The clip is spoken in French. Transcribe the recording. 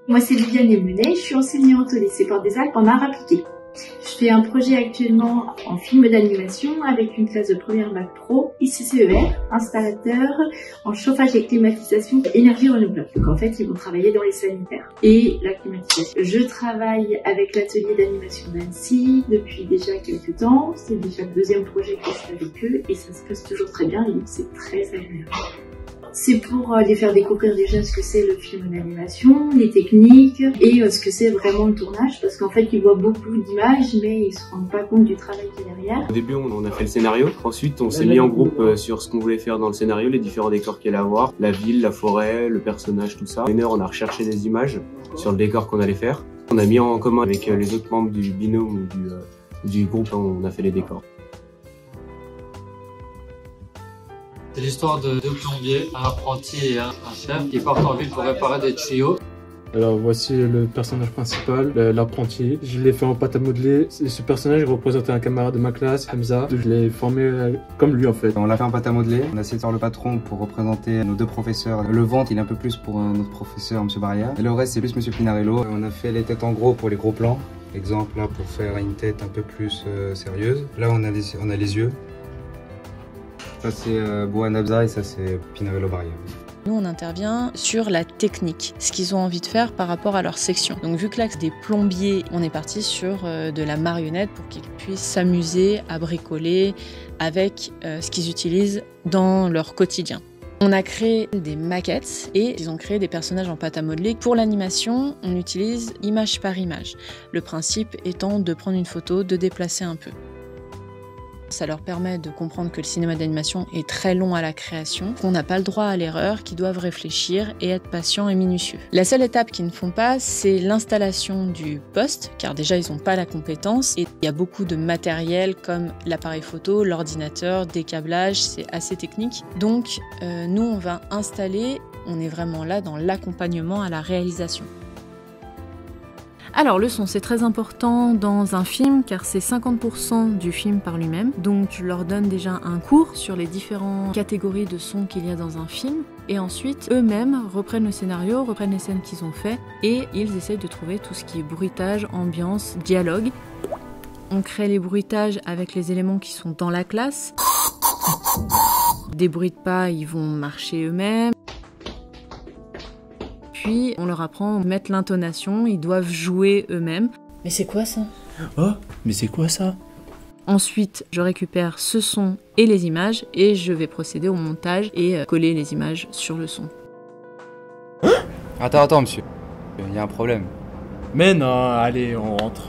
Moi, c'est Viviane Lemonet, je suis enseignante au lycée Portes des Alpes en art appliqué. Je fais un projet actuellement en film d'animation avec une classe de première bac pro, ICCER, installateur en chauffage et climatisation énergie renouvelable. Donc en fait, ils vont travailler dans les sanitaires et la climatisation. Je travaille avec l'atelier d'animation d'Annecy depuis déjà quelques temps. C'est déjà le deuxième projet que je fais avec eux et ça se passe toujours très bien et donc c'est très agréable. C'est pour les faire découvrir déjà ce que c'est le film d'animation, les techniques et ce que c'est vraiment le tournage parce qu'en fait ils voient beaucoup d'images mais ils se rendent pas compte du travail qu'il y a derrière. Au début on a fait le scénario, ensuite on s'est mis en groupe sur ce qu'on voulait faire dans le scénario, les différents décors qu'il allait avoir, la ville, la forêt, le personnage, tout ça. Une heure on a recherché des images sur le décor qu'on allait faire. On a mis en commun avec les autres membres du binôme ou du groupe, on a fait les décors. C'est l'histoire de deux plombiers, un apprenti et un chef, qui partent en ville pour réparer des tuyaux. Alors voici le personnage principal, l'apprenti. Je l'ai fait en pâte à modeler. Ce personnage représentait un camarade de ma classe, Hamza. Je l'ai formé comme lui en fait. On l'a fait en pâte à modeler. On a essayé de faire le patron pour représenter nos deux professeurs. Le ventre, il est un peu plus pour notre professeur, M. Barrière. Et le reste, c'est plus M. Pinarello. On a fait les têtes en gros pour les gros plans. Exemple là pour faire une tête un peu plus sérieuse. Là on a les yeux. Ça c'est Bouhan Abza et ça c'est Pinarello Barrière. Nous, on intervient sur la technique, ce qu'ils ont envie de faire par rapport à leur section. Donc vu que là, c'est des plombiers, on est parti sur de la marionnette pour qu'ils puissent s'amuser à bricoler avec ce qu'ils utilisent dans leur quotidien. On a créé des maquettes et ils ont créé des personnages en pâte à modeler. Pour l'animation, on utilise image par image. Le principe étant de prendre une photo, de déplacer un peu. Ça leur permet de comprendre que le cinéma d'animation est très long à la création, qu'on n'a pas le droit à l'erreur, qu'ils doivent réfléchir et être patients et minutieux. La seule étape qu'ils ne font pas, c'est l'installation du poste, car déjà ils n'ont pas la compétence et il y a beaucoup de matériel comme l'appareil photo, l'ordinateur, des câblages, c'est assez technique. Donc nous on va installer, on est vraiment là dans l'accompagnement à la réalisation. Alors le son c'est très important dans un film car c'est 50% du film par lui-même. Donc je leur donne déjà un cours sur les différentes catégories de sons qu'il y a dans un film. Et ensuite eux-mêmes reprennent le scénario, reprennent les scènes qu'ils ont fait et ils essayent de trouver tout ce qui est bruitage, ambiance, dialogue. On crée les bruitages avec les éléments qui sont dans la classe. Des bruits de pas, ils vont marcher eux-mêmes. Puis on leur apprend à mettre l'intonation, ils doivent jouer eux-mêmes. Mais c'est quoi ça? Oh, mais c'est quoi ça? Ensuite, je récupère ce son et les images et je vais procéder au montage et coller les images sur le son. Attends monsieur, il y a un problème. Mais non, allez, on rentre.